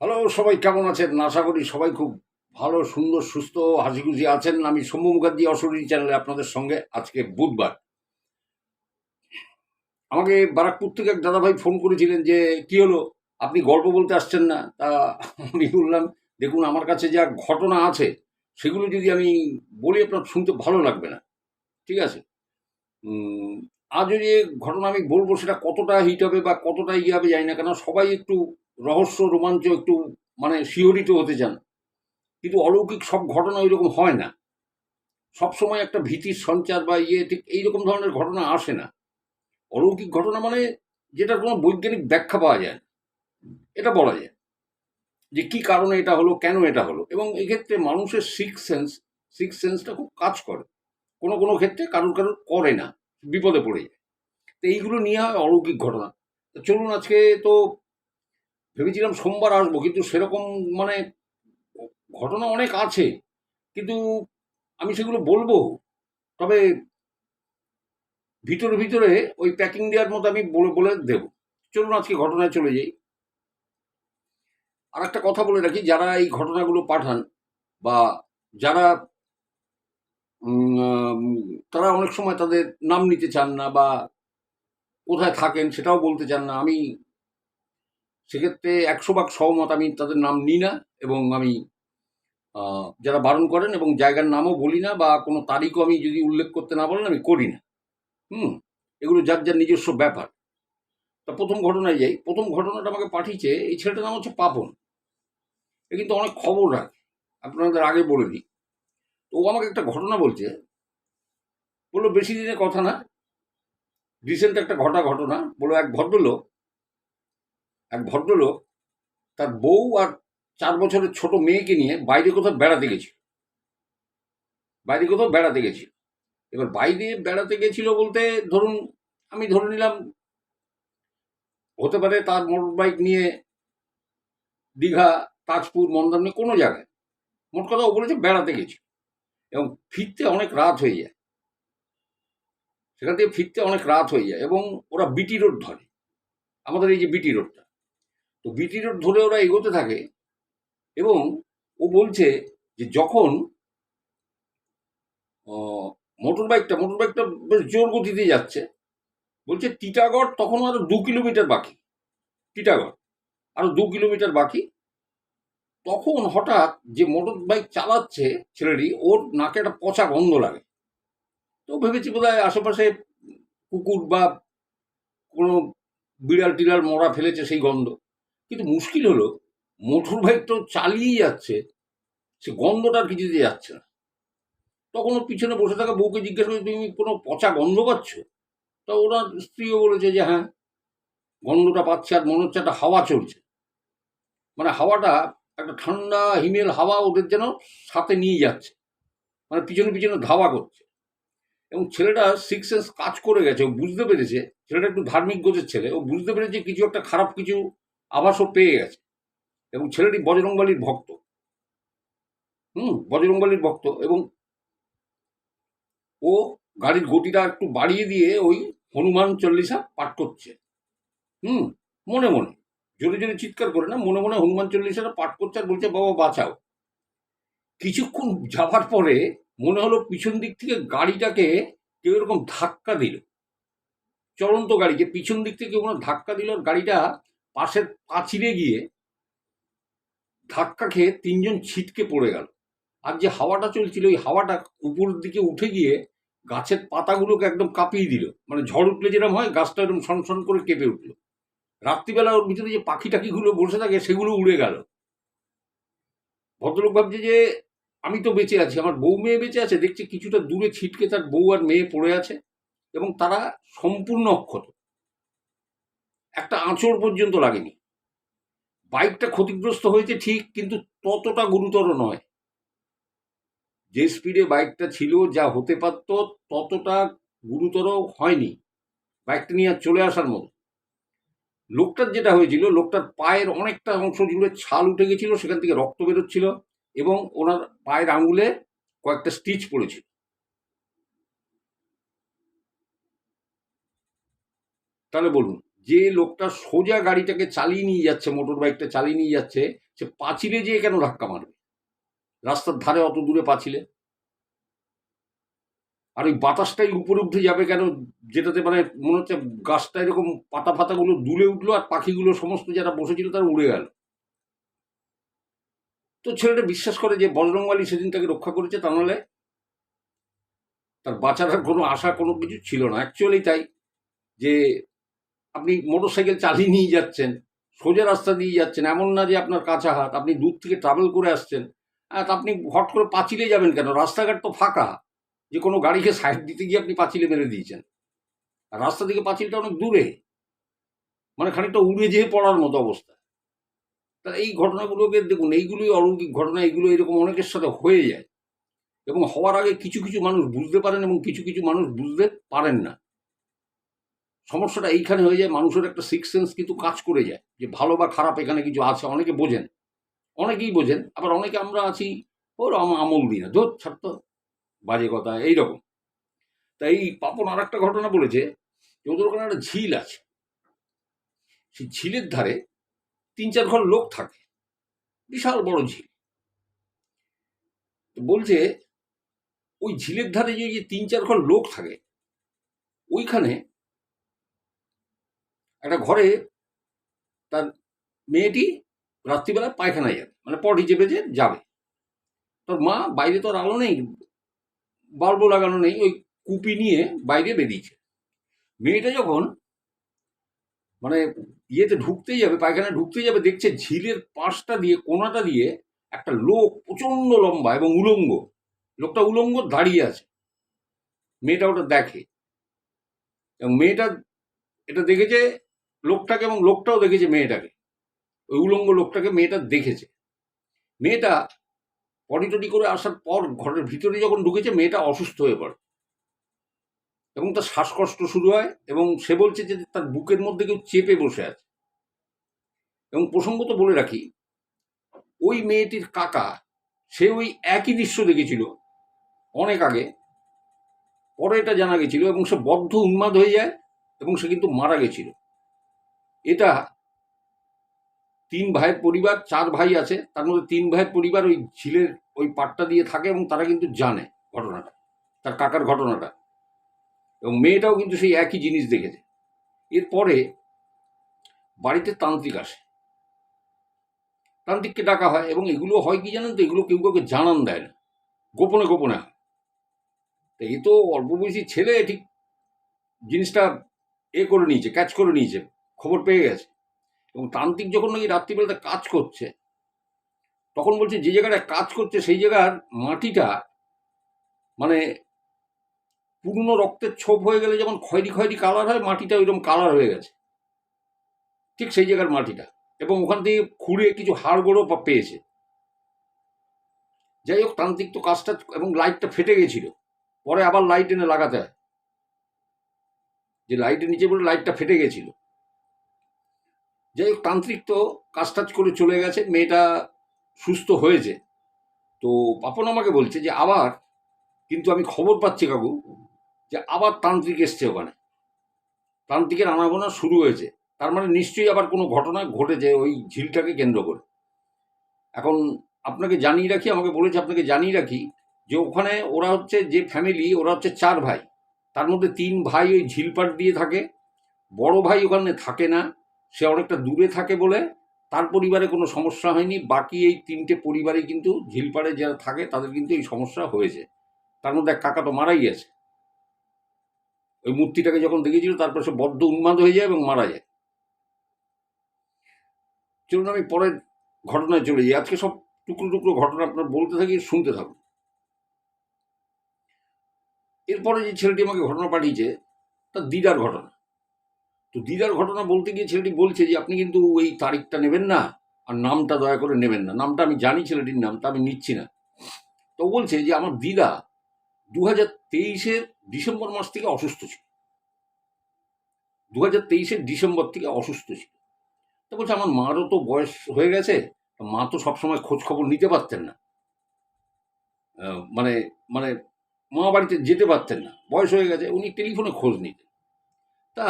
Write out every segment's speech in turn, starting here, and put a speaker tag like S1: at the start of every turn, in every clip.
S1: Hello, সবাই কেমন আছেন? আশা করি সবাই খুব ভালো, সুন্দর, সুস্থ, হাসিখুশি আছেন। আমি সৌম্য মুখার্জি অশরীরী চ্যানেলে আপনাদের সঙ্গে। আজকে বুধবার। আমাকে বারাকপুর থেকে এক দাদাভাই ফোন করেছিলেন যে, "কি হলো? আপনি গল্প বলতে আসছেন না?" তা আমি বললাম, "দেখুন, আমার কাছে যা ঘটনা আছে, সেগুলো যদি আমি বলি আপনার শুনতে ভালো লাগবে না। ঠিক আছে? উম আজও যে ঘটনা আমি বলব সেটা কতটা হিট হবে বা কতটা ইয়ে হবে জানি না। কেন সবাই একটু রহস্য, রোমাঞ্চ একটু মানে শিহরিত হতে চান। কিন্তু অলৌকিক সব ঘটনা ঐরকম হয় না। সবসময় একটা ভীতির সঞ্চার বা ইয়ে ঠিক এইরকম ধরনের ঘটনা আসে না। অলৌকিক ঘটনা মানে যেটার কোনো বৈজ্ঞানিক ব্যাখ্যা পাওয়া যায় না। এটা বলা যায়। যে কি কারণে এটা হলো, কেন এটা হলো? এবং এক্ষেত্রে মানুষের সিক্স সেন্সটা খুব কাজ করে। কোনো ক্ষেত্রে কারুর করে না। বিপদে পড়ে যায়। তো এইগুলো নিয়ে হয় অলৌকিক ঘটনা। তো চলুন আজকে তো ভেবেছিলাম সোমবার আসবো। কিন্তু সেরকম মানে ঘটনা অনেক আছে। কিন্তু আমি সেগুলো বলবো। তবে ভিতরে ওই প্যাকিং দেওয়ার মতো আমি বলে দেবো। চলুন আজকে ঘটনায় চলে যাই। আর একটা কথা বলে রাখি, যারা এই ঘটনাগুলো পাঠান বা যারা তারা অনেক সময় তাদের নাম নিতে চান না বা কোথায় থাকেন সেটাও বলতে চান না। আমি সেক্ষেত্রে ১০০ ভাগ সহমত। আমি তাদের নাম নিই না এবং আমি যারা বারণ করেন এবং জায়গার নামও বলি না বা কোনো তারিখও আমি যদি উল্লেখ করতে না বলেন আমি করি না। হুম? এগুলো যার নিজস্ব ব্যাপার। তা ১ম ঘটনায় যাই। ১ম ঘটনাটা আমাকে পাঠিয়েছে, এই ছেলেটার নাম হচ্ছে পাপন। এ কিন্তু অনেক খবর রাখে। আপনাদের আগে বলে দিই। তো ও আমাকে একটা ঘটনা বলছে। বলল, বেশি দিনের কথা না, রিসেন্ট একটা ঘটনা। বলল, এক ভদ্রলোক তার বউ আর ৪ বছরের ছোট মেয়েকে নিয়ে বাইরে কোথাও বেড়াতে গেছিল। এবার বাইরে বেড়াতে গেছিল বলতে ধরুন, আমি ধরে নিলাম হতে পারে তার মোটর বাইক নিয়ে দীঘা, তাজপুর, মন্দারমণি কোনো জায়গায়। মোট কথা ও বলেছে বেড়াতে গেছিল এবং ফিরতে অনেক রাত হয়ে যায়। সেখান থেকে ফিরতে অনেক রাত হয়ে যায় এবং ওরা বিটি রোড ধরে। আমাদের এই যে বিটি রোডটা, তো বিটি রোড ধরে ওরা এগোতে থাকে এবং ও বলছে যে যখন মোটর বাইকটা বেশ জোর গতিতে যাচ্ছে, বলছে টিটাগড় তখন আরো ২ কিলোমিটার বাকি। টিটাগড় আরো ২ কিলোমিটার বাকি। তখন হঠাৎ যে মোটর বাইক চালাচ্ছে ছেলেটি, ওর নাকে একটা পচা গন্ধ লাগে। তো ভেবেছি বোধহয় আশেপাশে কুকুর বা কোনো বিড়াল টিড়াল মরা ফেলেছে সেই গন্ধ। কিন্তু মুশকিল হলো, মোটর বাইক তো চালিয়েই যাচ্ছে, সে গন্ধটা আর কিছুতে যাচ্ছে না। তখন ওর পিছনে বসে থাকা বউকে জিজ্ঞেস করে, তুমি কোনো পচা গন্ধ পাচ্ছ? তা ওনার স্ত্রীও বলেছে যে হ্যাঁ, গন্ধটা পাচ্ছে আর মনে হচ্ছে একটা হাওয়া চলছে। মানে হাওয়াটা একটা ঠান্ডা হিমেল হাওয়া ওদের যেন সাথে নিয়ে যাচ্ছে, মানে পিছনে ধাওয়া করছে। এবং ছেলেটা সিক্স সেন্স কাজ করে গেছে, ও বুঝতে পেরেছে। ছেলেটা একটু ধার্মিক গোছের ছেলে, ও বুঝতে পেরেছে কিছু একটা খারাপ কিছু আভাসও পেয়ে গেছে। এবং ছেলেটি বজরংবলীর ভক্ত। বজরংবলীর ভক্ত এবং ও গাড়ির গতিটা একটু বাড়িয়ে দিয়ে ওই হনুমান চল্লিশা পাঠ করছে। হুম মনে মনে, জোরে চিৎকার করে না, মনে মনে হনুমান চল্লিশাটা পাঠ করছে আর বলছে, বাবা বাঁচাও। কিছুক্ষণ যাওয়ার পরে মনে হলো পিছন দিক থেকে গাড়িটাকে কেউ এরকম ধাক্কা দিল। চলন্ত গাড়িকে পিছন দিক থেকে কোনো ধাক্কা দিল, গাড়িটা পাশের পাঁচিলে গিয়ে ধাক্কা খেয়ে ৩ জন ছিটকে পড়ে গেল। আর যে হাওয়াটা চলছিল, ওই হাওয়াটা উপরের দিকে উঠে গিয়ে গাছের পাতাগুলোকে একদম কাঁপিয়ে দিল। মানে ঝড় উঠলে যেরকম হয়, গাছটা এরকম সনসন করে কেঁপে উঠল। রাত্রিবেলা ওর ভিতরে যে পাখি টাকিগুলো বসে থাকে সেগুলো উড়ে গেল। ভদ্রলোক ভাবছে যে আমি তো বেঁচে আছি, আমার বউ মেয়ে বেঁচে আছে। দেখছে কিছুটা দূরে ছিটকে তার বউ আর মেয়ে পড়ে আছে এবং তারা সম্পূর্ণ অক্ষত, একটা আঁচড় পর্যন্ত লাগেনি। বাইকটা ক্ষতিগ্রস্ত হয়েছে ঠিক, কিন্তু ততটা গুরুতর নয়। যে স্পিডে বাইকটা ছিল, যা হতে পারত ততটা গুরুতর হয়নি। বাইকটা নিয়ে চলে আসার মতো। লোকটার যেটা হয়েছিল, লোকটার পায়ের অনেকটা অংশ জুড়ে ছাল উঠে গেছিল, সেখান থেকে রক্ত বেরোচ্ছিল এবং ওনার পায়ের আঙুলে কয়েকটা স্টিচ পড়েছিল। তাহলে বলুন, যে লোকটা সোজা গাড়িটাকে চালিয়ে নিয়ে যাচ্ছে, মোটর বাইকটা চালিয়ে নিয়ে যাচ্ছে, সে পাঁচিলে যেয়ে কেন ধাক্কা মারবে? রাস্তার ধারে অত দূরে পাঁচিলে। আর ওই বাতাসটাই উপরে উঠে যাবে কেন, যেটাতে মানে মনে হচ্ছে গাছটা এরকম পাতা ফাতাগুলো দুলে উঠলো আর পাখিগুলো সমস্ত যারা বসেছিল তারা উড়ে গেল। তো ছেলেটা বিশ্বাস করে যে বজরংবলী সেদিন তাকে রক্ষা করেছে, তা নাহলে তার বাঁচার আর কোনো আশা কোনো কিছু ছিল না। অ্যাকচুয়ালি তাই, যে আপনি মোটরসাইকেল চালিয়ে নিয়ে যাচ্ছেন, সোজা রাস্তা দিয়ে যাচ্ছেন, এমন না যে আপনার কাঁচা হাত, আপনি দূর থেকে ট্রাভেল করে আসছেন। তা আপনি হট করে পাঁচিলে যাবেন কেন? রাস্তাঘাট তো ফাঁকা, যে কোনো গাড়িকে সাইড দিতে গিয়ে আপনি পাঁচিলে মেরে দিয়েছেন। আর রাস্তা থেকে পাঁচিলটা অনেক দূরে, মানে খানিকটা উড়ে যেয়ে পড়ার মতো অবস্থা। তা এই ঘটনাগুলোকে দেখুন, এইগুলোই অলৌকিক ঘটনা, এগুলো এরকম অনেকের সাথে হয়ে যায়। এবং হওয়ার আগে কিছু কিছু মানুষ বুঝতে পারেন এবং কিছু কিছু মানুষ বুঝতে পারেন না। সমস্যাটা এইখানে হয়ে যায়, মানুষের একটা সিক্স সেন্স কিন্তু কাজ করে যায় যে ভালো বা খারাপ এখানে কিছু আছে। অনেকে বোঝেন, অনেকেই বোঝেন, আবার অনেকে আমরা আছি ওর আমল দিই না, ধর ছাড়তো, বাজে কথা, এইরকম। তাই পাপন আর একটা ঘটনা বলেছে যে ওদের ওখানে একটা ঝিল আছে, সেই ঝিলের ধারে 3-4 ঘর লোক থাকে, বিশাল বড় ঝিল। তো বলছে ওই ঝিলের ধারে যে 3-4 ঘর লোক থাকে, ওইখানে একটা ঘরে তার মেয়েটি রাত্রিবেলা পায়খানায় যাবে, মানে পটি চেপে যে যাবে। তোর মা, বাইরে তো আর আলো নেই, বাল্বও লাগানো নেই, ওই কুপি নিয়ে বাইরে বেরিয়েছে। মেয়েটা যখন মানে ইয়েতে ঢুকতেই যাবে, পায়খানায় ঢুকতেই যাবে, দেখছে ঝিলের পাশটা দিয়ে, কোনাটা দিয়ে একটা লোক প্রচন্ড লম্বা এবং উলঙ্গ, লোকটা উলঙ্গ দাঁড়িয়ে আছে। মেয়েটা ওটা দেখে, এবং মেয়েটা এটা দেখেছে লোকটাকে, এবং লোকটাও দেখেছে মেয়েটাকে, ওই উলঙ্গ লোকটাকে মেয়েটা দেখেছে। মেয়েটা পটি টটি করে আসার পর ঘরের ভিতরে যখন ঢুকেছে, মেয়েটা অসুস্থ হয়ে পড়ে এবং তার শ্বাসকষ্ট শুরু হয়, এবং সে বলছে যে তার বুকের মধ্যে কেউ চেপে বসে আছে। এবং প্রসঙ্গত বলে রাখি, ওই মেয়েটির কাকা, সে ওই একই দৃশ্য দেখেছিল অনেক আগে, পরে এটা জানা গেছিল, এবং সে বদ্ধ উন্মাদ হয়ে যায় এবং সে কিন্তু মারা গেছিল। এটা 3 ভাইয়ের পরিবার, 4 ভাই আছে, তার মধ্যে 3 ভাইয়ের পরিবার ওই ঝিলের ওই পাটটা দিয়ে থাকে, এবং তারা কিন্তু জানে ঘটনাটা, তার কাকার ঘটনাটা, এবং মেয়েটাও কিন্তু সেই একই জিনিস দেখেছে। এরপরে বাড়িতে তান্ত্রিক আসে, তান্ত্রিককে ডাকা হয়, এবং এগুলো হয় কি জানেন তো, এগুলো কেউ কাউকে জানান দেয় না, গোপনে গোপনে হয়। তো এই তো অল্প বয়সী ছেলে ঠিক জিনিসটা করে নিয়েছে, ক্যাচ করে নিয়েছে, খবর পেয়ে গেছে। এবং তান্ত্রিক যখন নাকি রাত্রিবেলাতে কাজ করছে, তখন বলছে যে জায়গাটায় কাজ করছে সেই জায়গার মাটিটা মানে পুরনো রক্তের ছোপ হয়ে গেলে যেমন খয়েরি খয়েরি কালার হয়, মাটিটা ওইরকম কালার হয়ে গেছে, ঠিক সেই জায়গার মাটিটা। এবং ওখান থেকে খুঁড়ে কিছু হাড়গোড়ও পেয়েছে। যাই হোক, তান্ত্রিক তো কাজটা, এবং লাইটটা ফেটে গেছিল, পরে আবার লাইট এনে লাগাতে হয়, যে লাইটের নিচে পড়ে লাইটটা ফেটে গেছিল। যাই হোক, তান্ত্রিক তো কাজ টাজ করে চলে গেছে, মেয়েটা সুস্থ হয়েছে। তো পাপন আমাকে বলছে যে আবার কিন্তু আমি খবর পাচ্ছি কাকু, যে আবার তান্ত্রিক এসছে ওখানে, তান্ত্রিকের আনাগোনা শুরু হয়েছে। তার মানে নিশ্চয়ই আবার কোনো ঘটনা ঘটেছে ওই ঝিলটাকে কেন্দ্র করে। এখন আপনাকে জানিয়ে রাখি, আমাকে বলেছে আপনাকে জানিয়ে রাখি, যে ওখানে ওরা হচ্ছে যে ফ্যামিলি, ওরা হচ্ছে 4 ভাই, তার মধ্যে 3 ভাই ওই ঝিলপাট দিয়ে থাকে। বড় ভাই ওখানে থাকে না, সে অনেকটা দূরে থাকে বলে তার পরিবারে কোনো সমস্যা হয়নি। বাকি এই 3টে পরিবারে কিন্তু ঝিলপাড়ে যারা থাকে তাদের কিন্তু এই সমস্যা হয়েছে। তার মধ্যে এক কাকা তো মারাই গেছে, ওই মূর্তিটাকে যখন দেখেছিল তারপর সে বদ্ধ উন্মাদ হয়ে যায় এবং মারা যায়। চলুন আমি পরের ঘটনায় চলে যাই। আজকে সব টুকরো টুকরো ঘটনা আপনার বলতে থাকি, শুনতে থাকুন। এরপরে যে ছেলেটি আমাকে ঘটনা পাঠিয়েছে, তার দিদার ঘটনা। তো দিদার ঘটনা বলতে গিয়ে ছেলেটি বলছে যে আপনি কিন্তু এই তারিখটা নেবেন না, আর নামটা দয়া করে নেবেন না। নামটা আমি জানি ছেলেটির নাম, তা আমি নিচ্ছি না। তো বলছে যে আমার দিদা 2023-এর ডিসেম্বর মাস থেকে অসুস্থ ছিল, 2023-এর ডিসেম্বর থেকে অসুস্থ ছিল। তো বলছে আমার মারও তো বয়স হয়ে গেছে, মা তো সবসময় খোঁজ খবর নিতে পারতেন না, মানে মানে মা বাড়িতে যেতে পারতেন না, বয়স হয়ে গেছে, উনি টেলিফোনে খোঁজ নিতেন। তা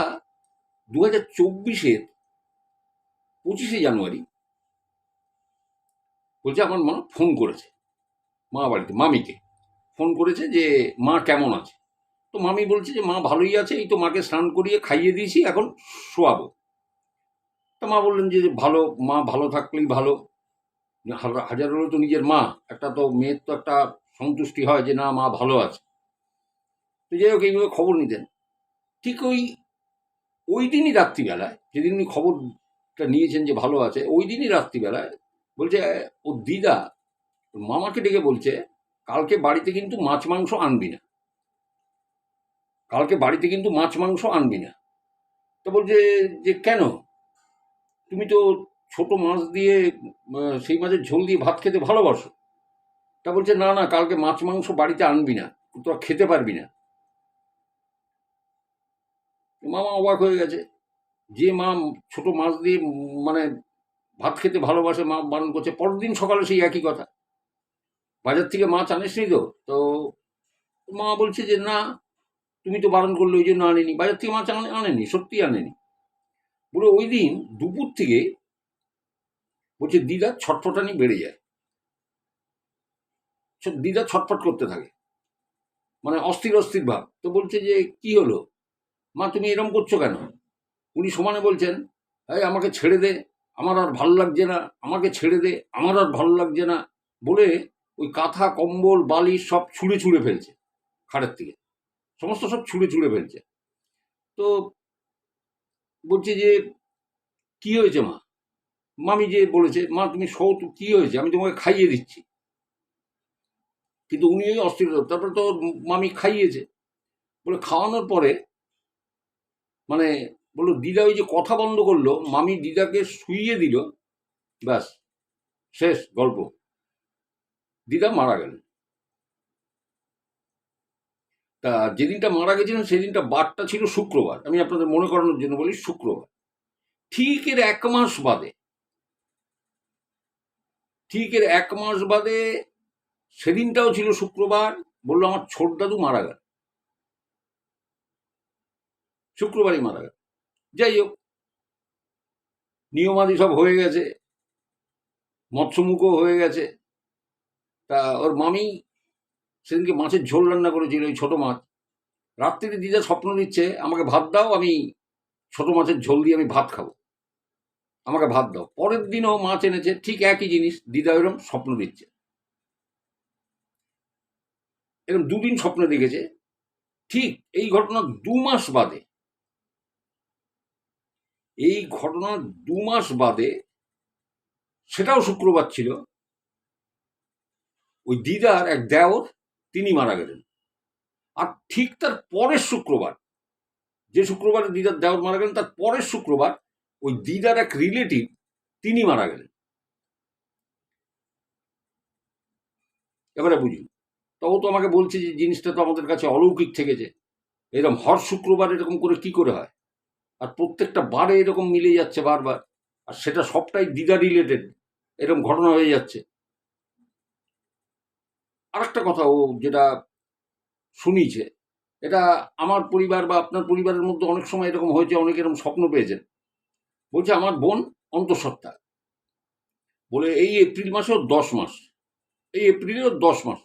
S1: 2024-এর 25শে জানুয়ারি বলছে আমার মা ফোন করেছে, মা বাড়িতে মামিকে ফোন করেছে যে মা কেমন আছে। তো মামি বলছে যে মা ভালোই আছে, এই তো মাকে স্নান করিয়ে খাইয়ে দিয়েছি, এখন শোয়াবো। তা মা বললেন যে ভালো, মা ভালো থাকলেই ভালো, হাজার হলেও তো নিজের মা, একটা তো মেয়ের তো একটা সন্তুষ্টি হয় যে না মা ভালো আছে। তো যাই হোক এইভাবে খবর নিতেন। ঠিক ওই ওই দিনই রাত্রিবেলায়, যেদিন উনি খবরটা নিয়েছেন যে ভালো আছে, ওই দিনই রাত্রিবেলায় বলছে ও দিদা ওর মামাকে ডেকে বলছে কালকে বাড়িতে কিন্তু মাছ মাংস আনবি না, কালকে বাড়িতে কিন্তু মাছ মাংস আনবি না। তো বলছে যে কেন, তুমি তো ছোট মাছ দিয়ে সেই মাছের ঝোল দিয়ে ভাত খেতে ভালোবাসো। তা বলছে না না, কালকে মাছ মাংস বাড়িতে আনবি না, তোরা খেতে পারবি না। মামা অবাক হয়ে গেছে, যে মা ছোট মাছ দিয়ে মানে ভাত খেতে ভালোবাসে, মা বারণ করছে। পরের দিন সকালে সেই একই কথা, বাজার থেকে মাছ আনিসনি তো। তো মা বলছে যে না, তুমি তো বারণ করলে ওই জন্য আনেনি, বাজার থেকে মাছ আনেনি, সত্যি আনেনি। বলে ওই দিন দুপুর থেকে বলছে দিদা ছটফটানি বেড়ে যায়, দিদা ছটফট করতে থাকে, মানে অস্থির অস্থির ভাব। তো বলছে যে কি হলো মা, তুমি এরম করছো কেন? উনি সমানে বলছেন এই আমাকে ছেড়ে দে, আমার আর ভালো লাগছে না, আমাকে ছেড়ে দে, আমার আর ভালো লাগছে না, বলে ওই কাঁথা কম্বল বালিশ সব ছুঁড়ে ছুঁড়ে ফেলছে, খাটের থেকে সমস্ত সব ছুঁড়ে ছুঁড়ে ফেলছে। তো বলছে যে কি হয়েছে মা, মামি যে বলেছে মা তুমি শো, তো কি হয়েছে, আমি তোমাকে খাইয়ে দিচ্ছি। কিন্তু উনি ওই অস্থির, তারপরে তো মামি খাইয়েছে। বলে খাওয়ানোর পরে মানে বললো দিদা ওই যে কথা বন্ধ করলো, মামি দিদাকে শুইয়ে দিল, ব্যাস শেষ গল্প, দিদা মারা গেল। তা যেদিনটা মারা গেছিলেন সেদিনটা বারটা ছিল শুক্রবার, আমি আপনাদের মনে করানোর জন্য বলি শুক্রবার। ঠিক এর 1 মাস বাদে, ঠিক এর 1 মাস বাদে সেদিনটাও ছিল শুক্রবার, বললো আমার ছোট দাদু মারা গেল, শুক্রবারই মারা গেল। যাই হোক, নিয়মাদি সব হয়ে গেছে, মৎস্যমুখও হয়ে গেছে। তা ওর মামি সেদিনকে মাছের ঝোল রান্না করেছিল, ওই ছোট মাছ। রাত্রিরে দিদা স্বপ্ন দিচ্ছে আমাকে ভাত দাও, আমি ছোট মাছের ঝোল দিয়ে আমি ভাত খাবো, আমাকে ভাত দাও। পরের দিনও মাছ এনেছে, ঠিক একই জিনিস, দিদা এরকম স্বপ্ন দিচ্ছে, এরকম দুদিন স্বপ্ন দেখেছে। ঠিক এই ঘটনা 2 মাস বাদে, এই ঘটনা 2 মাস বাদে, সেটাও শুক্রবার ছিল, ওই দিদার এক দেওর তিনি মারা গেলেন। আর ঠিক তার পরের শুক্রবার, যে শুক্রবারে দিদার দেওর মারা গেলেন তার পরের শুক্রবার ওই দিদার এক রিলেটিভ তিনি মারা গেলেন। এবারে বুঝুন, তো ও তো আমাকে বলছে যে জিনিসটা তো আমাদের কাছে অলৌকিক থেকেছে, এরকম হর শুক্রবার এরকম করে কি করে হয়, আর প্রত্যেকটা বারে এরকম মিলে যাচ্ছে বারবার, আর সেটা সবটাই দিদা রিলেটেড, এরকম ঘটনা হয়ে যাচ্ছে। আর একটা কথা ও যেটা শুনিয়েছে, এটা আমার পরিবার বা আপনার পরিবারের মধ্যে অনেক সময় এরকম হয়েছে, অনেকে এরকম স্বপ্ন পেয়েছেন। বলছে আমার বোন অন্তঃসত্ত্বা, বলে এই এপ্রিল মাসে ওর 10 মাস, এই এপ্রিলে ওর 10 মাস,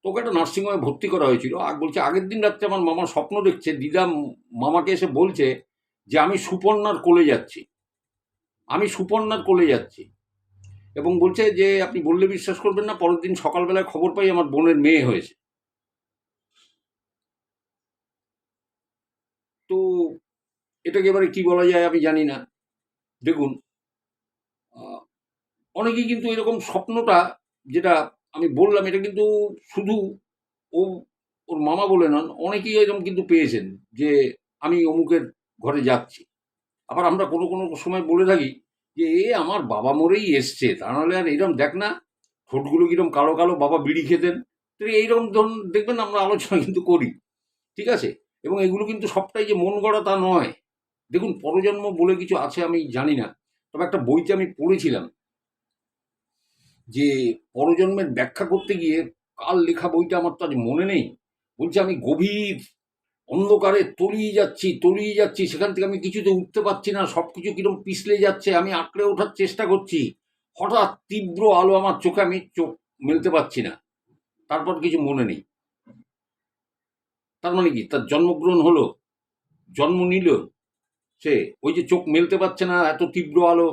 S1: তোকে একটা নার্সিংহোমে ভর্তি করা হয়েছিল। আর বলছে আগের দিন রাত্রে আমার মামা স্বপ্ন দেখছে, দিদা মামাকে এসে বলছে যে আমি সুপর্ণার কোলে যাচ্ছি, আমি সুপর্ণার কোলে যাচ্ছি। এবং বলছে যে আপনি বললে বিশ্বাস করবেন না, পরের দিন সকালবেলায় খবর পাই আমার বোনের মেয়ে হয়েছে। তো এটাকে এবারে কি বলা যায় আমি জানি না। দেখুন, আহ, অনেকেই কিন্তু এরকম স্বপ্নটা, যেটা আমি বললাম, এটা কিন্তু শুধু ও ওর মামা বলে নন, অনেকেই এরকম কিন্তু পেয়েছেন যে আমি অমুকের ঘরে যাচ্ছি। আবার আমরা কোনো কোনো সময় বলে থাকি যে এ আমার বাবা মরেই এসছে, তা নাহলে আর এরকম দেখ না, ঠোঁটগুলো কিরম কালো কালো, বাবা বিড়ি খেতেন। তো এইরকম ধরুন দেখবেন আমরা আলোচনা কিন্তু করি, ঠিক আছে। এবং এগুলো কিন্তু সবটাই যে মন গড়া তা নয়। দেখুন, পরজন্ম বলে কিছু আছে আমি জানি না, তবে একটা বইতে আমি পড়েছিলাম যে পরজন্মের ব্যাখ্যা করতে গিয়ে, কার লেখা বইটা আমার তো আজ মনে নেই, বলছে আমি গভীর অন্ধকারে তলিয়ে যাচ্ছি, সেখান থেকে আমি কিছুতে উঠতে পারছি না, সব কিছু কিরকম পিছলে যাচ্ছে, আমি আঁকড়ে ওঠার চেষ্টা করছি। হঠাৎ তীব্র আলো আমার চোখে, আমি চোখ মেলতে পারছি না। তারপর কিছু মনে নেই। তার মানে কি, তার জন্মগ্রহণ হলো, জন্ম নিল সে, ওই যে চোখ মেলতে পারছে না, এত তীব্র আলো।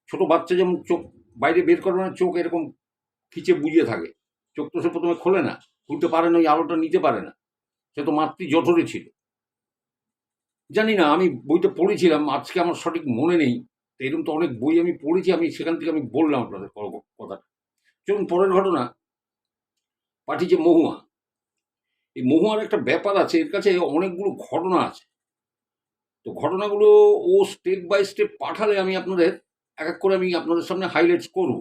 S1: ছোট বাচ্চা যেমন চোখ বাইরে বের করবে না, চোখ এরকম খিচে বুঝিয়ে থাকে, চোখ তো সে প্রথমে খোলে না, খুলতে পারে না, ওই আলোটা নিতে পারে না। সে তো মাতৃ জঠরে ছিল। জানি না, আমি বইটা পড়েছিলাম, আজকে আমার সঠিক মনে নেই। এরকম তো অনেক বই আমি পড়েছি, আমি সেখান থেকে আমি বললাম আপনাদের কথাটা। চলুন পরের ঘটনা, পাঠিয়েছে মহুয়া। এই মহুয়ার একটা ব্যাপার আছে, এর কাছে অনেকগুলো ঘটনা আছে। তো ঘটনাগুলো ও স্টেপ বাই স্টেপ পাঠালে আমি আপনাদের এক এক করে আমি আপনাদের সামনে হাইলাইটস করব।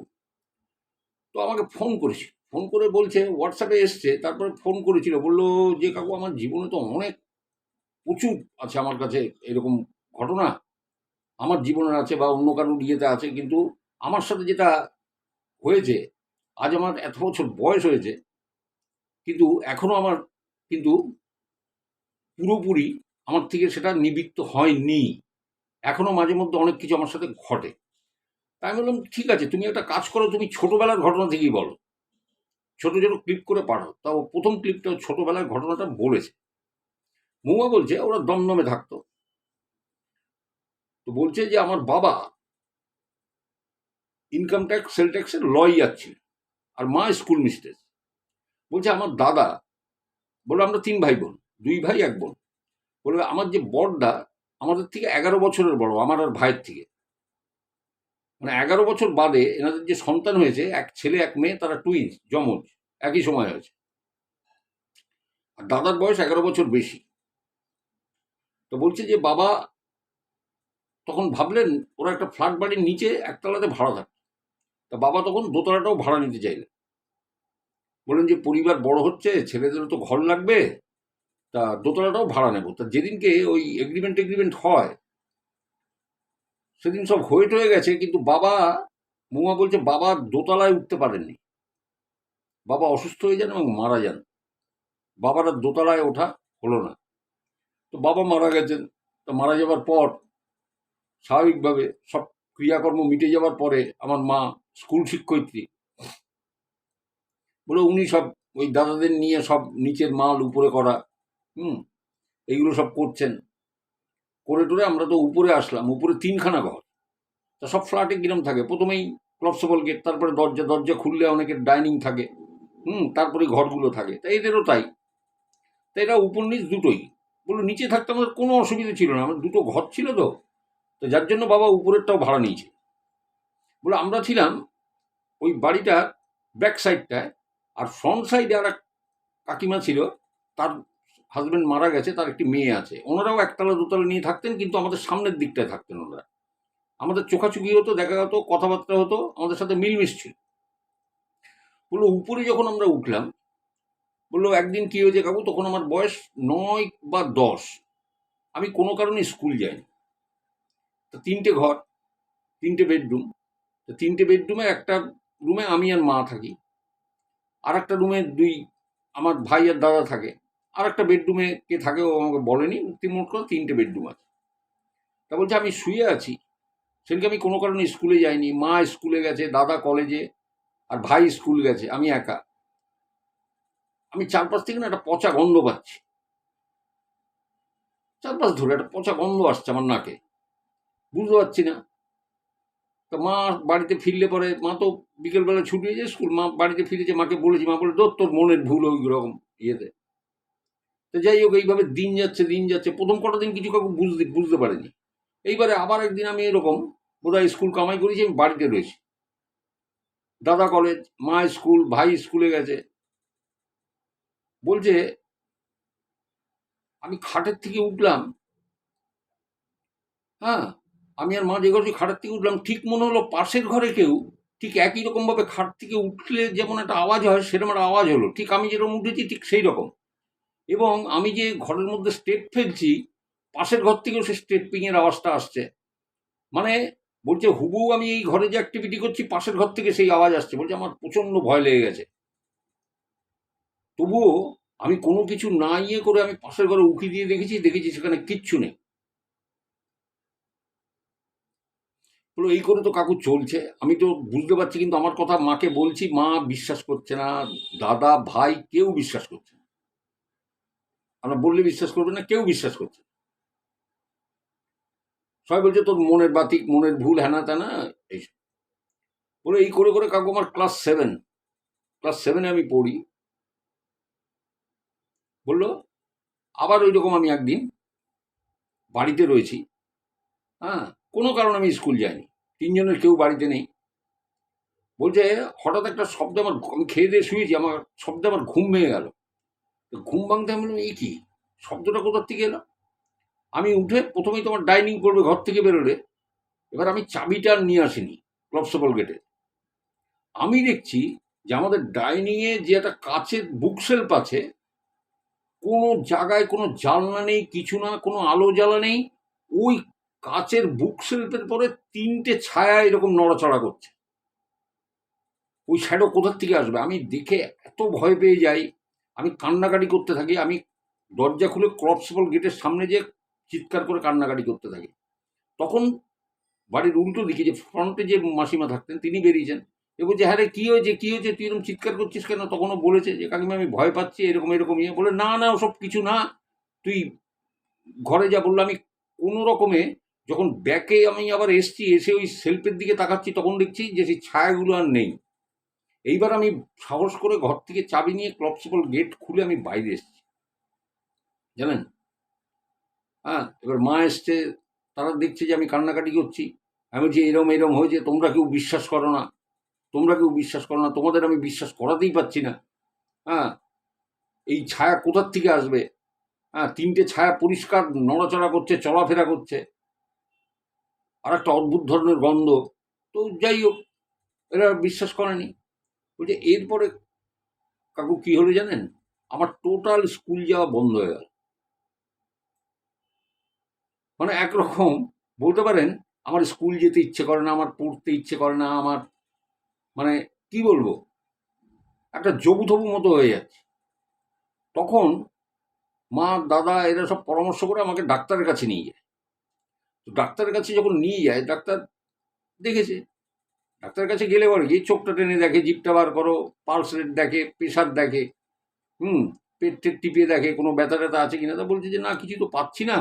S1: তো আমাকে ফোন করেছিল, ফোন করে বলছে, হোয়াটসঅ্যাপে এসছে, তারপরে ফোন করেছিল, বললো যে কাকু আমার জীবনে তো অনেক প্রচুর আছে আমার কাছে এরকম ঘটনা, আমার জীবনের আছে বা অন্য কারোর ইয়েতে আছে, কিন্তু আমার সাথে যেটা হয়েছে, আজ আমার এত বছর বয়স হয়েছে, কিন্তু এখনো আমার কিন্তু পুরোপুরি আমার থেকে সেটা নিবৃত্ত হয়নি। এখনো মাঝে মধ্যে অনেক কিছু আমার সাথে ঘটে। তাই আমি বললাম, ঠিক আছে, তুমি একটা কাজ করো, তুমি ছোটবেলার ঘটনা থেকেই বলো, ছোট ছোট ক্লিপ করে পাঠাও। তাও প্রথম ক্লিপটা ছোটবেলার ঘটনাটা বলেছে। মহুয়া বলছে ওরা দমদমে থাকতো। তো বলছে যে আমার বাবা ইনকাম ট্যাক্স সেল ট্যাক্সের লয়ার ছিল, আর মা স্কুল মিস্ট্রেস। বলছে আমার দাদা, বলে আমরা 3 ভাই বোন, 2 ভাই 1 বোন। বলবে আমার যে বড়দা আমাদের থেকে 11 বছরের বড়, আমার আর ভাইয়ের থেকে। মানে 11 বছর বাদে এনাদের যে সন্তান হয়েছে, এক ছেলে এক মেয়ে, তারা টুইন্স, যমজ, একই সময় হয়েছে। আর দাদার বয়স 11 বছর বেশি। তো বলছে যে বাবা তখন ভাবলেন ওরা একটা ফ্ল্যাট বাড়ির নিচে একতলাতে ভাড়া থাকে। তা বাবা তখন দোতলাটাও ভাড়া নিতে চাইলেন। বললেন যে পরিবার বড় হচ্ছে, ছেলেদেরও তো ঘর লাগবে, তা দোতলাটাও ভাড়া নেব। তা যেদিনকে ওই এগ্রিমেন্ট হয়, সেদিন সব হয়ে গেছে, কিন্তু বাবা, মহুয়া বলছে বাবা দোতলায় উঠতে পারেননি। বাবা অসুস্থ হয়ে যান এবং মারা যান। বাবার আর দোতলায় ওঠা হলো না। তো বাবা মারা গেছেন। তো মারা যাবার পর স্বাভাবিকভাবে সব ক্রিয়াকর্ম মিটে যাওয়ার পরে আমার মা স্কুল শিক্ষয়িত্রী, বলে উনি সব ওই দাদাদের নিয়ে সব নিচের মাল উপরে করা, এইগুলো সব করছেন। করে টোরে আমরা তো উপরে আসলাম, উপরে 3খানা ঘর। তা সব ফ্ল্যাটে কিরম থাকে, প্রথমেই ক্লপসেবল গেট, তারপরে দরজা খুললে অনেকের ডাইনিং থাকে, তারপরে ঘরগুলো থাকে। তা এদেরও তাই। তা এরা উপর নিচ দুটোই। বললো নিচে থাকতে আমাদের কোনো অসুবিধা ছিল না, আমার 2টো ঘর ছিল, তো তো যার জন্য বাবা উপরেরটাও ভাড়া নিয়েছে। বলে আমরা ছিলাম ওই বাড়িটার ব্যাক সাইডটায়, আর ফ্রন্ট সাইডে আর এক কাকিমা ছিল, তার হাজবেন্ড মারা গেছে, তার একটি মেয়ে আছে। ওনারাও একতলা দোতলা নিয়ে থাকতেন, কিন্তু আমাদের সামনের দিকটায় থাকতেন ওনারা। আমাদের চোখাচুখি হতো, দেখা হতো, কথাবার্তা হতো, আমাদের সাথে মিলমিশ ছিল। বললো উপরে যখন আমরা উঠলাম, বললো একদিন কি হয়েছে কাকু, তখন আমার বয়স 9 বা 10, আমি কোনো কারণে স্কুল যাইনি। তো 3টে ঘর, 3টে বেডরুম। তো 3টে বেডরুমে একটা রুমে আমি আর মা থাকি, আর একটা রুমে আমার ভাই আর দাদা থাকে, আর একটা বেডরুমে কে থাকে ও আমাকে বলেনি। মোট করে 3টে বেডরুম আছে। তা বলছে আমি শুয়ে আছি, সেদিনকে আমি কোনো কারণে স্কুলে যাইনি, মা স্কুলে গেছে, দাদা কলেজে, আর ভাই স্কুল গেছে, আমি একা। আমি চারপাশ থেকে না একটা পচা গন্ধ পাচ্ছি, চারপাশ ধরে একটা পচা গন্ধ আসছে আমার নাকে, বুঝতে পারছি না। তো মা বাড়িতে ফিরলে পরে, মা তো বিকেলবেলা ছুটি হয়ে যায় স্কুল, মা বাড়িতে ফিরেছে, মাকে বলেছি, মা বলে তোর মনের ভুল ওই রকম ইয়েতে। তো যাই হোক, এইভাবে দিন যাচ্ছে। প্রথম কটা দিন কিছু কাউকে বুঝতে পারিনি। এইবারে আবার একদিন আমি এরকম বোধহয় স্কুল কামাই করেছি, আমি বাড়িতে রয়েছি, দাদা কলেজ, মা স্কুল, ভাই স্কুলে গেছে। বলছে আমি খাটের থেকে উঠলাম, হ্যাঁ, আমি আর মা যে ঘরে খাটের থেকে উঠলাম, ঠিক মনে হলো পাশের ঘরে কেউ ঠিক একই রকমভাবে খাট থেকে উঠলে যেমন একটা আওয়াজ হয়, সেরকম একটা আওয়াজ হলো, ঠিক আমি যেরকম উঠেছি ঠিক সেই রকম। এবং আমি যে ঘরের মধ্যে স্টেপ ফেলছি, পাশের ঘর থেকেও সে স্টেপিংয়ের আওয়াজটা আসছে। মানে বলছে হুবহু আমি এই ঘরে যে অ্যাক্টিভিটি করছি, পাশের ঘর থেকে সেই আওয়াজ আসছে। বলছে আমার প্রচণ্ড ভয় লেগে গেছে। তবুও আমি কোনো কিছু না ইয়ে করে আমি পাশের ঘরে উঁকি দিয়ে দেখেছি সেখানে কিচ্ছু নেই। বলো এই করে তো কাকু চলছে, আমি তো বুঝতে পারছি, কিন্তু আমার কথা মাকে বলছি, মা বিশ্বাস করছে না, দাদা ভাই কেউ বিশ্বাস করছে না। আমরা বললে বিশ্বাস করবে না, কেউ বিশ্বাস করছে না। সবাই বলছে তোর মনের বাতিক, মনের ভুল, হ্যানা ত্যানা এইসব বলে। এই করে করে কাকু আমার ক্লাস 7 আমি পড়ি, বললো আবার ওই রকম আমি একদিন বাড়িতে রয়েছি, হ্যাঁ, কোনো কারণে আমি স্কুল যাইনি, 3জনের কেউ বাড়িতে নেই। বলছে হঠাৎ একটা শব্দ, আমি খেয়ে দিয়ে শুয়েছি, আমার শব্দে আমার ঘুম ভেঙে গেল। ঘুম ভাঙতে আমি বললাম এই কি শব্দটা কোথার থেকে এলো। আমি উঠে প্রথমেই তোমার ডাইনিং করবে ঘর থেকে বেরোলে, এবার আমি চাবিটা আর নিয়ে আসিনি ক্লবসবল গেটে। আমি দেখছি যে আমাদের ডাইনিংয়ে যে একটা কাচের বুকশেল্ফ আছে, কোনো জায়গায় কোনো জানলা নেই, কিছু না, কোনো আলো জ্বালা নেই। ওই কাচের বুকশেল্ফের পরে 3টে ছায়া এরকম নড়াচড়া করছে। ওই শ্যাডো কোথার থেকে আসবে, আমি দেখে এত ভয় পেয়ে যাই, আমি কান্নাকাটি করতে থাকি। আমি দরজা খুলে ক্লবসবল গেটের সামনে যে চিৎকার করে কান্নাকাটি করতে থাকি। তখন বাড়ির উল্টো দিকে যে ফ্রন্টে যে মাসিমা থাকতেন তিনি বেরিয়েছেন। এ বলছে হ্যাঁ রে কী হয়েছে কী হয়েছে, তুই এরকম চিৎকার করছিস কেন? তখনও বলেছে যে কাকিমা আমি ভয় পাচ্ছি, এরকম এরকম ইয়ে। বলে না না ওসব কিছু না, তুই ঘরে যা। বললো আমি কোনো রকমে যখন ব্যাকে আমি আবার এসছি, এসে ওই সেলফের দিকে তাকাচ্ছি, তখন দেখছি যে সেই ছায়াগুলো আর নেই। এইবার আমি সাহস করে ঘর থেকে চাবি নিয়ে ক্লবসবল গেট খুলে আমি বাইরে এসেছি, জানেন। হ্যাঁ, এবার মা এসছে, তারা দেখছে যে আমি কান্নাকাটি করছি। আমি বলছি এরম এরম হয়েছে, তোমরা কেউ বিশ্বাস করো না, তোমরা কেউ বিশ্বাস করো না, তোমাদের আমি বিশ্বাস করাতেই পারছি না। হ্যাঁ, এই ছায়া কোথার থেকে আসবে? হ্যাঁ, 3টে ছায়া পরিষ্কার নড়াচড়া করছে, চলাফেরা করছে, আর একটা অদ্ভুত ধরনের গন্ধ। তো যাই হোক, এরা বিশ্বাস করেনি। বলছে এরপরে কাকু কি হলো জানেন, আমার টোটাল স্কুল যাওয়া বন্ধ হয়ে গেল। মানে একরকম বলতে পারেন, আমার স্কুল যেতে ইচ্ছে করে না, আমার পড়তে ইচ্ছে করে না, আমার মানে কি বলবো, একটা জবুথবু মতো হয়ে যাচ্ছে। তখন মা দাদা এরা সব পরামর্শ করে আমাকে ডাক্তারের কাছে নিয়ে যায়। তো ডাক্তারের কাছে যখন নিয়ে যায়, ডাক্তার দেখেছে। ডাক্তারের কাছে গেলে বলে কি, চোখটা টেনে দেখে, জিভটা বার করো, পালস রেট দেখে, প্রেশার দেখে, হুম, পেট টেট টিপিয়ে দেখে কোনো ব্যথা ট্যাথা আছে কিনা। তা বলছে যে না কিছু তো পাচ্ছি না,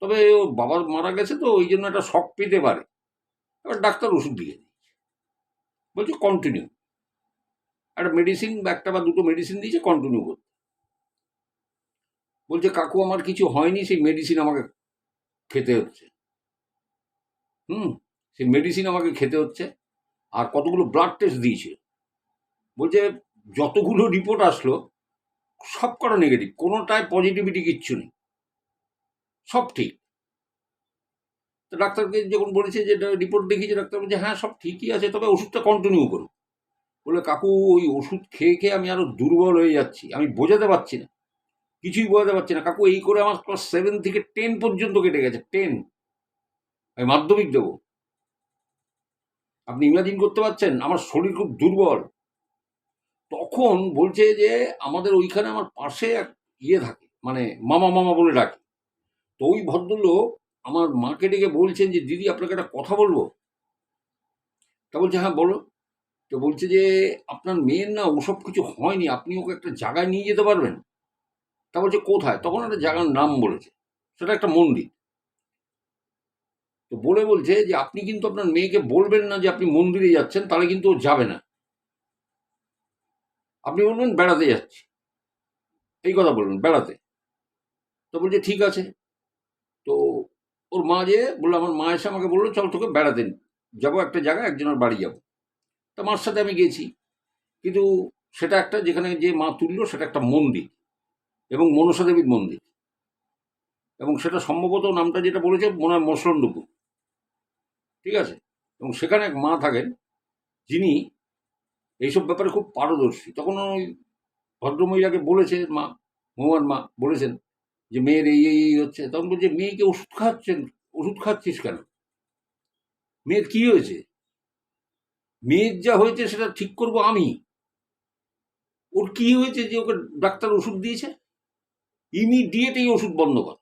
S1: তবে ও বাবা মারা গেছে তো ওই জন্য একটা শক পেতে পারে। এবার ডাক্তার ওষুধ দিয়ে দিচ্ছে, বলছে কন্টিনিউ, একটা মেডিসিন বা একটা বা দুটো মেডিসিন দিয়েছে, কন্টিনিউ করতে। বলছে কাকু আমার কিছু হয়নি, সেই মেডিসিন আমাকে খেতে হচ্ছে। হুম, সেই মেডিসিন আমাকে খেতে হচ্ছে। আর কতগুলো ব্লাড টেস্ট দিয়েছে। বলছে যতগুলো রিপোর্ট আসলো সব কটা নেগেটিভ, কোনোটায় পজিটিভিটি কিচ্ছু নেই, সব ঠিক। তো ডাক্তারকে যখন বলেছে যে রিপোর্ট দেখিয়েছে, ডাক্তার বলছে হ্যাঁ সব ঠিকই আছে, তবে ওষুধটা কন্টিনিউ করুন। বলে কাকু ওই ওষুধ খেয়ে খেয়ে আমি আরো দুর্বল হয়ে যাচ্ছি, আমি বোঝাতে পারছি না, কিছুই বোঝাতে পারছি না কাকু। এই করে আমার ক্লাস 7 থেকে 10 পর্যন্ত কেটে গেছে, 10। আমি মাধ্যমিক দেবো, আপনি ইমাজিন করতে পারছেন, আমার শরীর খুব দুর্বল। তখন বলছে যে আমাদের ওইখানে আমার পাশে এক ইয়ে থাকে, মানে মামা মামা বলে ডাকে। তো ওই ভদ্রলোক আমার মাকে ডেকে বলছেন যে দিদি আপনাকে একটা কথা বলবো। তা বলছে হ্যাঁ বলো। তো বলছে যে আপনার মেয়ের না ওসব কিছু হয়নি, আপনি ওকে একটা জায়গায় নিয়ে যেতে পারবেন। তা বলছে কোথায়? তখন একটা জায়গার নাম বলেছে, সেটা একটা মন্দির। তো বলে বলছে যে আপনি কিন্তু আপনার মেয়েকে বলবেন না যে আপনি মন্দিরে যাচ্ছেন, তাহলে কিন্তু ও যাবে না। আপনি বলবেন বেড়াতে যাচ্ছি, এই কথা বলবেন, বেড়াতে। তো বলছে ঠিক আছে। তো ওর মা যে বললো, আমার মা এসে আমাকে বললো চল তোকে বেড়াতে যাবো একটা জায়গায়, একজনের বাড়ি যাবো। তা মার সাথে আমি গেছি। কিন্তু সেটা একটা, যেখানে যে মা তুললো সেটা একটা মন্দির, এবং মনসা দেবীর মন্দির। এবং সেটা সম্ভবত নামটা যেটা বলেছে মনে হয় মসলন্দপুর, ঠিক আছে। এবং সেখানে এক মা থাকেন, যিনি এইসব ব্যাপারে খুব পারদর্শী। তখন ওই ভদ্রমহিলাকে বলেছে মা, মোহন মা বলেছেন যে মেয়ের এই এই এই হচ্ছে। তখন বলছে মেয়েকে ওষুধ খাওয়াচ্ছেন, ওষুধ খাচ্ছিস কেন? মেয়ের কি হয়েছে? মেয়ের যা হয়েছে সেটা ঠিক করবো আমি, ওর কি হয়েছে যে ওকে ডাক্তার ওষুধ দিয়েছে? ইমিডিয়েট এই ওষুধ বন্ধ কর।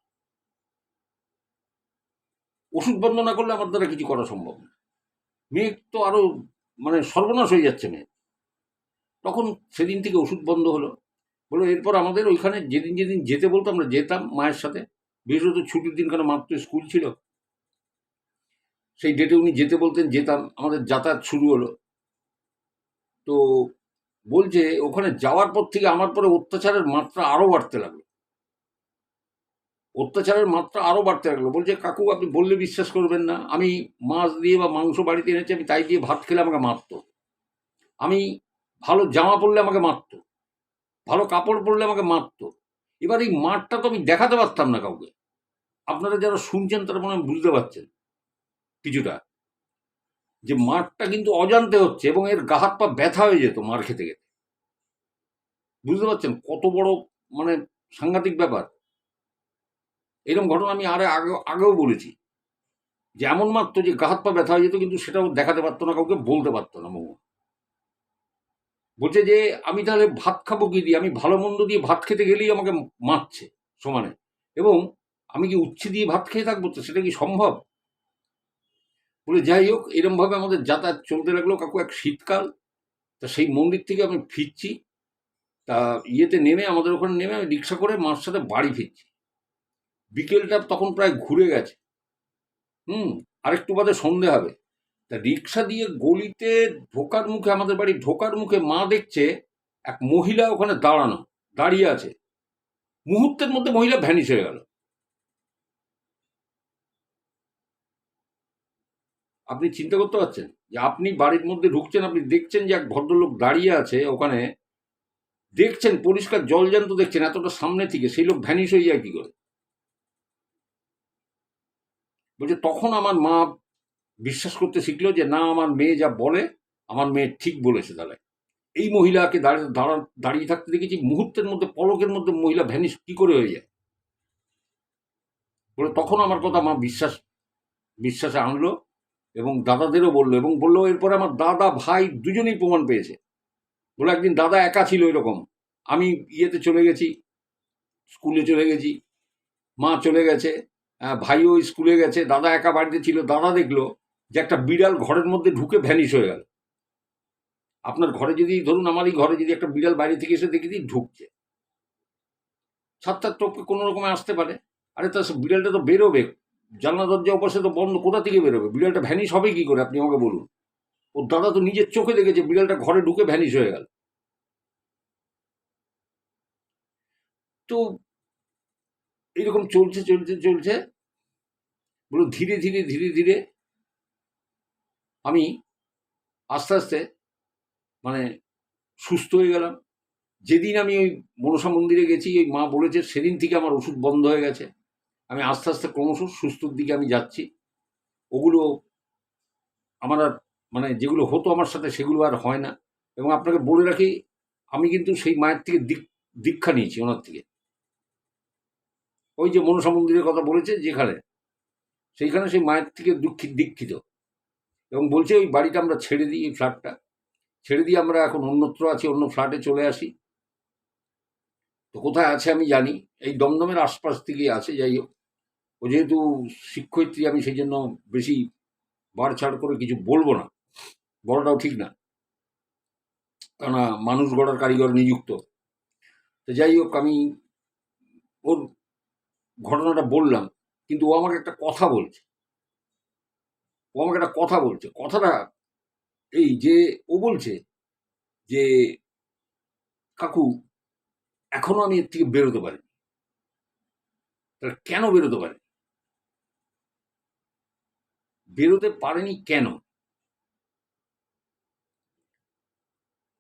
S1: ওষুধ বন্ধ না করলে আমার দ্বারা কিছু করা সম্ভব না। মেয়ে তো আরো মানে সর্বনাশ হয়ে যাচ্ছে মেয়ে। তখন সেদিন থেকে ওষুধ বন্ধ হলো। বলো এরপর আমাদের ওইখানে যেদিন যেদিন যেতে বলতো আমরা যেতাম মায়ের সাথে। বিশেষত ছুটির দিন, কারণ মার তো স্কুল ছিল, সেই ডেটে উনি যেতে বলতেন, যেতাম। আমাদের যাতায়াত শুরু হলো। তো বলছে ওখানে যাওয়ার পর থেকে আমার পরে অত্যাচারের মাত্রা আরো বাড়তে লাগলো। অত্যাচারের মাত্রা আরো বাড়তে লাগলো। বলছে কাকু আপনি বললে বিশ্বাস করবেন না, আমি মাছ দিয়ে বা মাংস বাড়িতে এনেছি, আমি তাই দিয়ে ভাত খেলে আমাকে মারতো। আমি ভালো জামা পরলে আমাকে মারতো, ভালো কাপড় পরলে আমাকে মারতো। এবার এই মারটা তো আমি দেখাতে পারতাম না কাউকে। আপনারা যারা শুনছেন তারা মনে হয় বুঝতে পারছেন কিছুটা, যে মারটা কিন্তু অজান্তে হচ্ছে এবং এর গা হাত পা ব্যথা হয়ে যেত মার খেতে খেতে। বুঝতে পারছেন কত বড় মানে সাংঘাতিক ব্যাপার। এরকম ঘটনা আমি আগেও বলেছি, যে এমন মারতো যে গা হাত পা ব্যথা হয়ে যেত, কিন্তু সেটাও দেখাতে পারতো না কাউকে, বলতে পারতো না মৌ। বলছে যে আমি তাহলে ভাত খাবো কি দিয়ে, আমি ভালো মন্দ দিয়ে ভাত খেতে গেলেই আমাকে মারছে সমানে, এবং আমি কি উচ্ছে দিয়ে ভাত খেয়ে থাকবো? তো সেটা কি সম্ভব? বলে যাই হোক, এরমভাবে আমাদের যাতায়াত চলতে লাগলো কাকু। এক শীতকাল, তা সেই মন্দির থেকে আমি ফিরছি, তা ইয়েতে নেমে, আমাদের ওখানে নেমে আমি রিক্সা করে মার সাথে বাড়ি ফিরছি। বিকেলটা তখন প্রায় ঘুরে গেছে। আরেকটু বাদে সন্ধে হবে। তা রিক্সা দিয়ে গলিতে ঢোকার মুখে, আমাদের বাড়ি ঢোকার মুখে মা দেখছে এক মহিলা ওখানে দাঁড়িয়ে আছে। মুহূর্তের মধ্যে মহিলা ভ্যানিশ হয়ে গেল। আপনি চিন্তা করতে পারছেন যে আপনি বাড়ির মধ্যে ঢুকছেন, আপনি দেখছেন যে এক ভদ্রলোক দাঁড়িয়ে আছে ওখানে, দেখছেন পরিষ্কার জলজ্যান্ত দেখছেন এতটা সামনে থেকে, সেই লোক ভ্যানিশ হয়ে যায় কি করে? বলছে তখন আমার মা বিশ্বাস করতে শিখলো যে না, আমার মেয়ে যা বলে আমার মেয়ে ঠিক বলেছে। তাহলে এই মহিলাকে দাঁড়িয়ে থাকতে দেখেছি, মুহূর্তের মধ্যে, পলকের মধ্যে মহিলা ভ্যানিশ কি করে হয়ে যায়। বলে তখন আমার কথা মা বিশ্বাসে আনলো, এবং দাদাদেরও বললো, এবং বললো এরপরে আমার দাদা ভাই দুজনেই প্রমাণ পেয়েছে। বলে একদিন দাদা একা ছিল এরকম, আমি ইয়েতে চলে গেছি, স্কুলে চলে গেছি, মা চলে গেছে, ভাইও স্কুলে গেছে, দাদা একা বাড়িতে ছিল। দাদা দেখলো যে একটা বিড়াল ঘরের মধ্যে ঢুকে ভ্যানিশ হয়ে গেল। আপনার ঘরে যদি, ধরুন আমারই ঘরে যদি একটা বিড়াল বাইরে থেকে এসে দেখে দিই ঢুকছে, ছাত্রার টপকে কোনো রকমে আসতে পারে, আরে তা বিড়ালটা তো বেরোবে, জানলা দরজা অপাশে তো বন্ধ, কোথা থেকে বেরোবে? বিড়ালটা ভ্যানিশ হবে কি করে আপনি আমাকে বলুন? ওর দাদা তো নিজের চোখে দেখেছে বিড়ালটা ঘরে ঢুকে ভ্যানিশ হয়ে গেল। তো এইরকম চলছে চলছে চলছে, বলো ধীরে ধীরে ধীরে ধীরে আমি আস্তে আস্তে মানে সুস্থ হয়ে গেলাম। যেদিন আমি ওই মনসা মন্দিরে গেছি, ওই মা বলেছে, সেদিন থেকে আমার ওষুধ বন্ধ হয়ে গেছে। আমি আস্তে আস্তে ক্রমশ সুস্থর দিকে আমি যাচ্ছি। ওগুলো আমার আর মানে যেগুলো হতো আমার সাথে সেগুলো আর হয় না। এবং আপনাকে বলে রাখি, আমি কিন্তু সেই মায়ের থেকে দীক্ষা নিয়েছি, ওনার থেকে। ওই যে মনসা মন্দিরের কথা বলেছে যেখানে, সেইখানে সেই মায়ের থেকে দীক্ষিত। এবং বলছে ওই বাড়িটা আমরা ছেড়ে দিই, এই ফ্ল্যাটটা ছেড়ে দিয়ে আমরা এখন অন্যত্র আছি, অন্য ফ্ল্যাটে চলে আসি। তো কোথায় আছে আমি জানি, এই দমদমের আশপাশ থেকেই আছে। যাই হোক, ও যেহেতু শিক্ষয়িত্রী, আমি সেই জন্য বেশি বাড়ছাড় করে কিছু বলবো না, বড়টাও ঠিক না, কেননা মানুষ গড়ার কারিগর নিযুক্ত। তো যাই হোক, আমি ওর ঘটনাটা বললাম, কিন্তু ও আমাকে একটা কথা বলছে। কথাটা এই যে, ও বলছে যে কাকু এখনো আমি এর থেকে বেরোতে পারি। তাহলে কেন বেরোতে পারি? বেরোতে পারেনি কেন?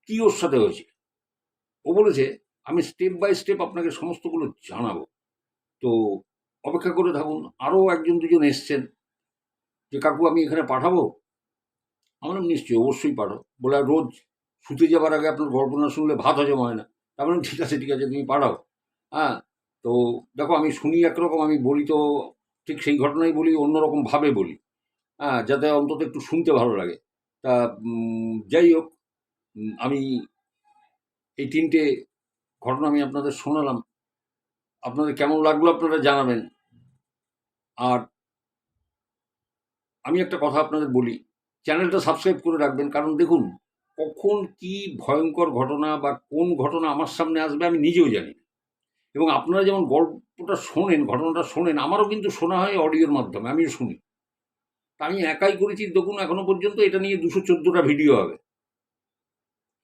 S1: কি ওর সাথে হয়েছে? ও বলেছে আমি স্টেপ বাই স্টেপ আপনাকে সমস্তগুলো জানাবো। তো অপেক্ষা করে থাকুন। আরও একজন দুজন এসছেন যে কাকু আমি এখানে পাঠাবো। আমরা নিশ্চয়ই, অবশ্যই পাঠাও। বলে আর রোজ শুতে যাবার আগে আপনার গল্প না শুনলে ভাত হজম হয় না। তার মানে ঠিক আছে ঠিক আছে, তুমি পাঠাও। হ্যাঁ, তো দেখো আমি শুনি একরকম, আমি বলি তো ঠিক সেই ঘটনাই বলি, অন্যরকম ভাবে বলি। হ্যাঁ, যাতে অন্তত একটু শুনতে ভালো লাগে। তা যাই হোক, আমি এই 3টে ঘটনা আমি আপনাদের শোনালাম। আপনাদের কেমন লাগলো আপনারা জানাবেন। আর আমি একটা কথা আপনাদের বলি, চ্যানেলটা সাবস্ক্রাইব করে রাখবেন। কারণ দেখুন, কখন কি ভয়ঙ্কর ঘটনা বা কোন ঘটনা আমার সামনে আসবে আমি নিজেও জানি না। এবং আপনারা যেমন গল্পটা শোনেন, ঘটনাটা শোনেন, আমারও কিন্তু শোনা হয় অডিওর মাধ্যমে, আমিও শুনি। তা আমি একাই করেছি, দেখুন এখনো পর্যন্ত এটা নিয়ে 214টা ভিডিও হবে।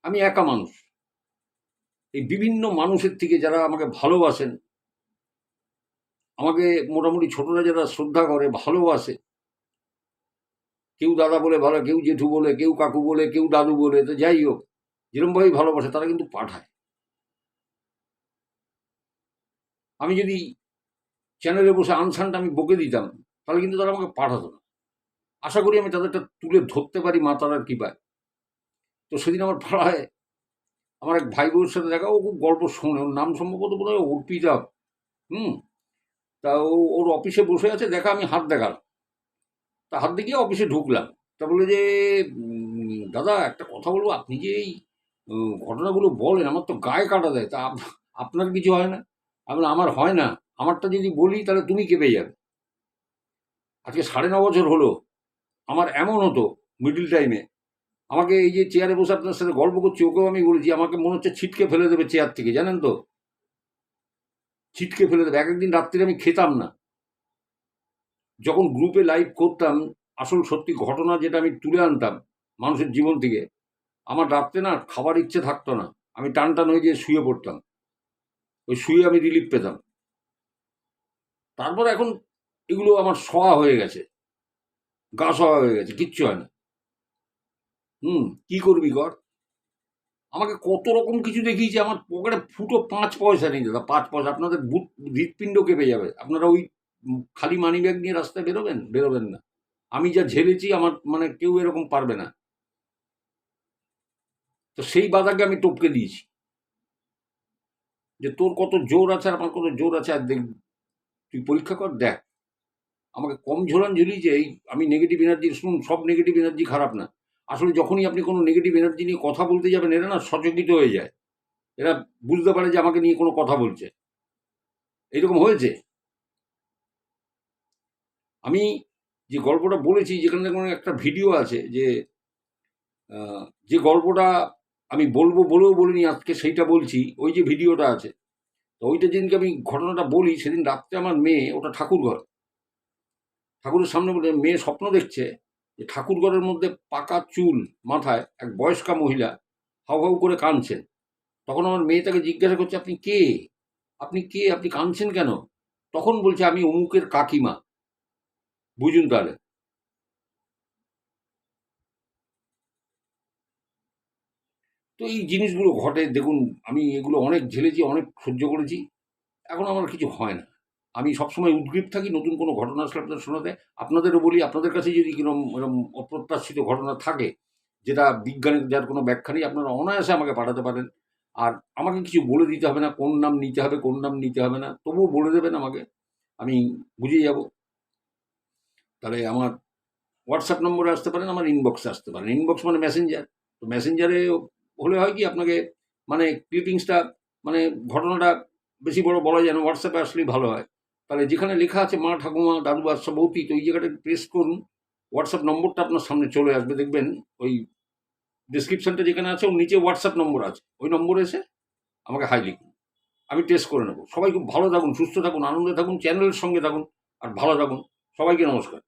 S1: আমি একা মানুষ। এই বিভিন্ন মানুষের থেকে যারা আমাকে ভালোবাসেন, আমাকে মোটামুটি ছোটরা যারা শ্রদ্ধা করে, ভালোবাসে, কেউ দাদা বলে ভালো, কেউ জেঠু বলে, কেউ কাকু বলে, কেউ দাদু বলে, তো যাই হোক, যেরকমভাবেই ভালোবাসে তারা কিন্তু পাঠায়। আমি যদি চ্যানেলে বসে আনসানটা আমি বকে দিতাম, তাহলে কিন্তু তারা আমাকে পাঠাতো না। আশা করি আমি তাদেরটা তুলে ধরতে পারি মা তারার কৃপায়। তো সেদিন আমার পাড়ায় আমার এক ভাই বউয়ের সাথে দেখা, ও খুব গল্প শোনে, ওর নাম সম্ভবত বোধ হয় অর্পিতা। হুম। তা ওর অফিসে বসে আছে, দেখা আমি হাত দেখালাম। তা হাত দেখিয়ে অফিসে ঢুকলাম। তা বলে যে, দাদা একটা কথা বলবো, আপনি যে এই ঘটনাগুলো বলেন আমার তো গায়ে কাটা দেয়, তা আপনার কিছু হয় না? আমি বললাম, আমার হয় না। আমারটা যদি বলি তাহলে তুমি কেঁপে যাবে। আজকে 9.5 বছর হলো আমার এমন হতো মিডল টাইমে, আমাকে এই যে চেয়ারে বসে আপনার সাথে গল্প করছি, ওকেও আমি বলেছি আমাকে মনে হচ্ছে ছিটকে ফেলে দেবে চেয়ার থেকে, জানেন তো? ছিটকে ফেলে দেবে। এক একদিন রাত্রিরে আমি খেতাম না। যখন গ্রুপে লাইভ করতাম, আসল সত্যি ঘটনা যেটা আমি তুলে আনতাম মানুষের জীবন থেকে, আমার রাত্রে না খাবার ইচ্ছে থাকতো না। আমি টান টান হয়ে গিয়ে শুয়ে পড়তাম। ওই শুয়ে আমি রিলিফ পেতাম। তারপর এখন এগুলো আমার শোয়া হয়ে গেছে, গা শোয়া হয়ে গেছে, কিচ্ছু হয় না। কি করবি কর। আমাকে কত রকম কিছু দেখিয়েছে, আমার পকেটে ফুটো 5 পয়সা নেই দাদা, 5 পয়সা। আপনাদের হৃৎপিণ্ড কেঁপে যাবে। আপনারা ওই খালি মানি ব্যাগ নিয়ে রাস্তায় বেরোবেন, বেরোবেন না। আমি যা ঝেলেছি আমার মানে কেউ এরকম পারবে না। তো সেই বাধাকে আমি টপকে দিয়েছি, যে তোর কত জোর আছে আর আমার কত জোর আছে, আর দেখ, তুই পরীক্ষা কর, দেখ। আমাকে কম ঝোলান ঝুলিয়েছে এই। আমি নেগেটিভ এনার্জি, শুনুন, সব নেগেটিভ এনার্জি খারাপ না। আসলে যখনই আপনি কোনো নেগেটিভ এনার্জি নিয়ে কথা বলতে যাবেন, এরা না সচকিত হয়ে যায়। এরা বুঝতে পারে যে আমাকে নিয়ে কোনো কথা বলছে। এইরকম হয়েছে। আমি যে গল্পটা বলেছি, যেখানে কোনো একটা ভিডিও আছে, যে যে গল্পটা আমি বলবো বলেও বলিনি আজকে, সেইটা বলছি। ওই যে ভিডিওটা আছে, তো ওইটা যেদিনকে আমি ঘটনাটা বলি, সেদিন রাত্রে আমার মেয়ে, ওটা ঠাকুরঘর, ঠাকুরের সামনে বলে মেয়ে স্বপ্ন দেখছে যে ঠাকুরঘরের মধ্যে পাকা চুল মাথায় এক বয়স্কা মহিলা হাউ হাউ করে কাঁদছেন। তখন আমার মেয়ে তাকে জিজ্ঞাসা করছে, আপনি কে? আপনি কে? আপনি কাঁদছেন কেন? তখন বলছে, আমি অমুকের কাকিমা। বুঝুন তাহলে। তো এই জিনিসগুলো ঘটে, দেখুন। আমি এগুলো অনেক ঝেলেছি, অনেক সহ্য করেছি। এখন আমার কিছু হয় না। আমি সবসময় উদগ্রীব থাকি নতুন কোনো ঘটনা আসলে আপনাদের শোনাতে। আপনাদেরও বলি, আপনাদের কাছে যদি কিরম এরম অপ্রত্যাশিত ঘটনা থাকে, যেটা বিজ্ঞানের যার কোনো ব্যাখ্যা নেই, আপনারা অনায়াসে আমাকে পাঠাতে পারেন। আর আমাকে কিছু বলে দিতে হবে না, কোন নাম নিতে হবে, কোন নাম নিতে হবে না। তবুও বলে দেবেন আমাকে, আমি বুঝে যাব। তাহলে আমার হোয়াটসঅ্যাপ নম্বরে আসতে পারেন, আমার ইনবক্সে আসতে পারেন। ইনবক্স মানে মেসেঞ্জার। তো মেসেঞ্জারে হলে হয় কি, আপনাকে মানে ক্লিপিংসটা, মানে ঘটনাটা বেশি বড় বলা যায় না, হোয়াটসঅ্যাপে আসলেই ভালো হয়। তাহলে যেখানে লেখা আছে মা, ঠাকুমা, দাদু, বাদশা, বৌতি, তো ওই জায়গাটা প্রেস করুন। হোয়াটসঅ্যাপ নম্বরটা আপনার সামনে চলে আসবে, দেখবেন ওই ডিসক্রিপশনটা যেখানে আছে, ওর নিচে হোয়াটসঅ্যাপ নম্বর আছে, ওই নম্বরে এসে আমাকে হাই লিখুন। আমি টেস্ট করে নেবো। সবাই খুব ভালো থাকুন, সুস্থ থাকুন, আনন্দে থাকুন, চ্যানেলের সঙ্গে থাকুন, আর ভালো থাকুন। সবাইকে নমস্কার।